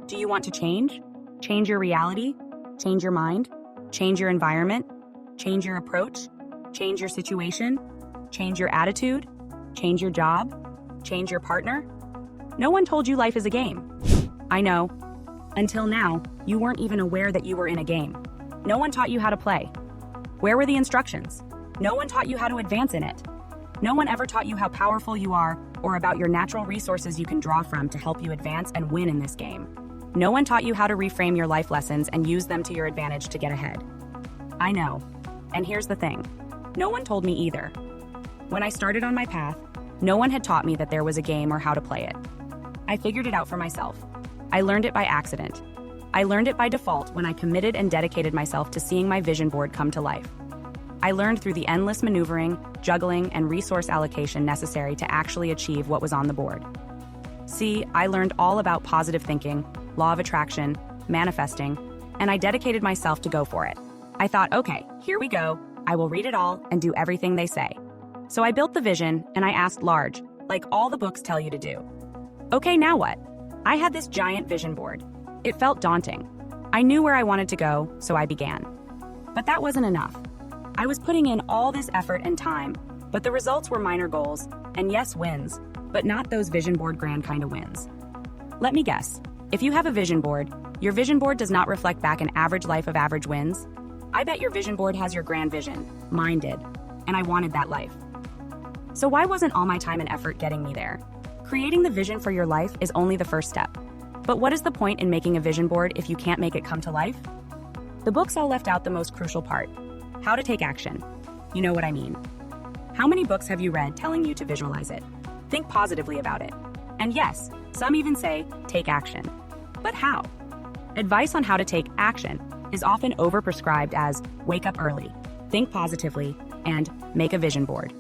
Do you want to change? Change your reality? Change your mind? Change your environment? Change your approach? Change your situation? Change your attitude? Change your job? Change your partner? No one told you life is a game. I know. Until now, you weren't even aware that you were in a game. No one taught you how to play. Where were the instructions? No one taught you how to advance in it. No one ever taught you how powerful you are or about your natural resources you can draw from to help you advance and win in this game. No one taught you how to reframe your life lessons and use them to your advantage to get ahead. I know. And here's the thing. No one told me either. When I started on my path, no one had taught me that there was a game or how to play it. I figured it out for myself. I learned it by accident. I learned it by default when I committed and dedicated myself to seeing my vision board come to life. I learned through the endless maneuvering, juggling, and resource allocation necessary to actually achieve what was on the board. See, I learned all about positive thinking, law of attraction, manifesting, and I dedicated myself to go for it. I thought, okay, here we go. I will read it all and do everything they say. So I built the vision and I asked large, like all the books tell you to do. Okay, now what? I had this giant vision board. It felt daunting. I knew where I wanted to go, so I began. But that wasn't enough. I was putting in all this effort and time, but the results were minor goals, and yes, wins, but not those vision board grand kind of wins. Let me guess. If you have a vision board, your vision board does not reflect back an average life of average wins. I bet your vision board has your grand vision. Mine did, and I wanted that life. So why wasn't all my time and effort getting me there? Creating the vision for your life is only the first step. But what is the point in making a vision board if you can't make it come to life? The books all left out the most crucial part. How to take action. You know what I mean. How many books have you read telling you to visualize it? Think positively about it. And yes, some even say, take action. But how? Advice on how to take action is often overprescribed as wake up early, think positively, and make a vision board.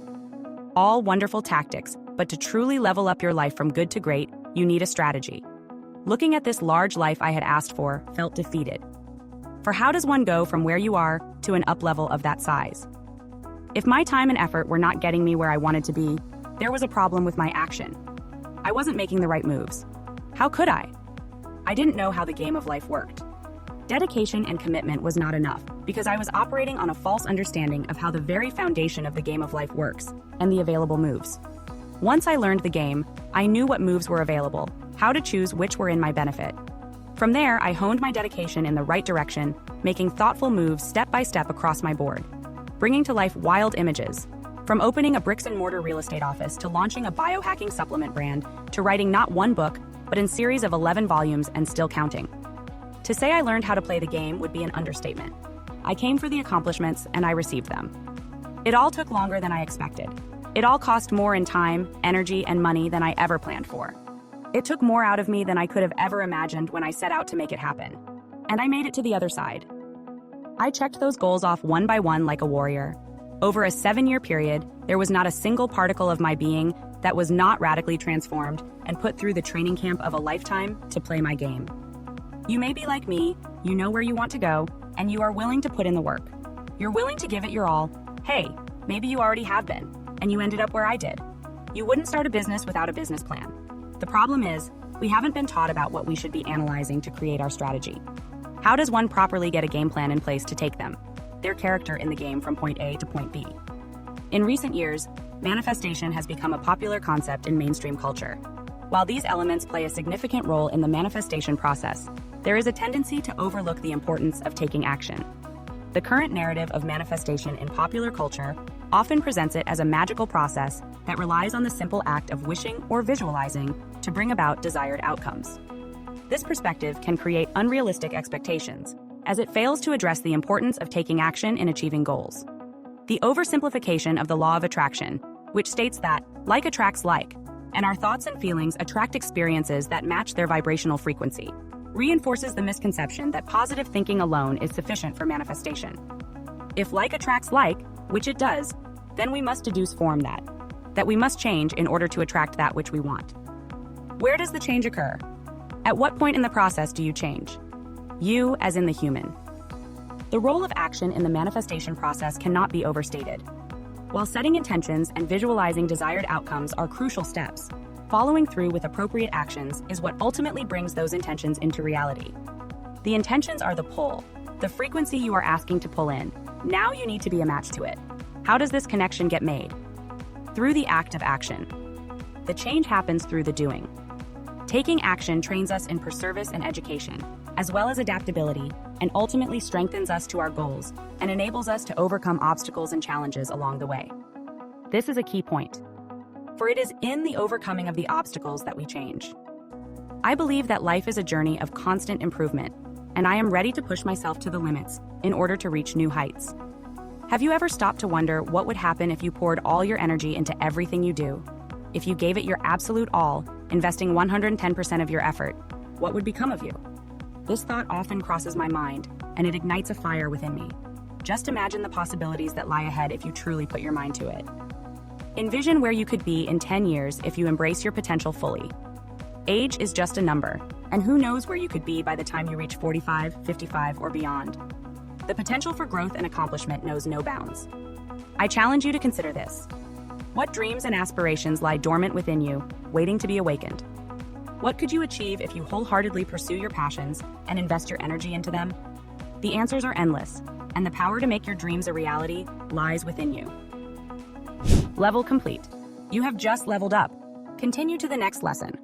All wonderful tactics, but to truly level up your life from good to great, you need a strategy. Looking at this large life I had asked for felt defeated. For how does one go from where you are to an up level of that size? If my time and effort were not getting me where I wanted to be, there was a problem with my action. I wasn't making the right moves. How could I? I didn't know how the game of life worked. Dedication and commitment was not enough because I was operating on a false understanding of how the very foundation of the game of life works and the available moves. Once I learned the game, I knew what moves were available, how to choose which were in my benefit. From there, I honed my dedication in the right direction, making thoughtful moves step by step across my board, bringing to life wild images. From opening a bricks-and-mortar real estate office to launching a biohacking supplement brand to writing not one book, but in series of 11 volumes and still counting. To say I learned how to play the game would be an understatement. I came for the accomplishments and I received them. It all took longer than I expected. It all cost more in time, energy, and money than I ever planned for. It took more out of me than I could have ever imagined when I set out to make it happen. And I made it to the other side. I checked those goals off one by one like a warrior. Over a 7-year period, there was not a single particle of my being that was not radically transformed and put through the training camp of a lifetime to play my game. You may be like me, you know where you want to go, and you are willing to put in the work. You're willing to give it your all. Hey, maybe you already have been, and you ended up where I did. You wouldn't start a business without a business plan. The problem is, we haven't been taught about what we should be analyzing to create our strategy. How does one properly get a game plan in place to take them, their character in the game from point A to point B? In recent years, manifestation has become a popular concept in mainstream culture. While these elements play a significant role in the manifestation process, there is a tendency to overlook the importance of taking action. The current narrative of manifestation in popular culture often presents it as a magical process that relies on the simple act of wishing or visualizing to bring about desired outcomes. This perspective can create unrealistic expectations, as it fails to address the importance of taking action in achieving goals. The oversimplification of the law of attraction, which states that like attracts like, and our thoughts and feelings attract experiences that match their vibrational frequency, reinforces the misconception that positive thinking alone is sufficient for manifestation. If like attracts like, which it does, then we must deduce from that we must change in order to attract that which we want. Where does the change occur? At what point in the process do you change? You, as in the human. The role of action in the manifestation process cannot be overstated. While setting intentions and visualizing desired outcomes are crucial steps, Following through with appropriate actions is what ultimately brings those intentions into reality. The intentions are the pull, the frequency you are asking to pull in. Now you need to be a match to it. How does this connection get made? Through the act of action. The change happens through the doing. Taking action trains us in perseverance and education, as well as adaptability, and ultimately strengthens us to our goals and enables us to overcome obstacles and challenges along the way. This is a key point, for it is in the overcoming of the obstacles that we change. I believe that life is a journey of constant improvement, and I am ready to push myself to the limits in order to reach new heights. Have you ever stopped to wonder what would happen if you poured all your energy into everything you do? If you gave it your absolute all, investing 110% of your effort, what would become of you? This thought often crosses my mind, and it ignites a fire within me. Just imagine the possibilities that lie ahead if you truly put your mind to it. Envision where you could be in 10 years if you embrace your potential fully. Age is just a number, and who knows where you could be by the time you reach 45, 55, or beyond. The potential for growth and accomplishment knows no bounds. I challenge you to consider this. What dreams and aspirations lie dormant within you, waiting to be awakened? What could you achieve if you wholeheartedly pursue your passions and invest your energy into them? The answers are endless, and the power to make your dreams a reality lies within you. Level complete. You have just leveled up. Continue to the next lesson.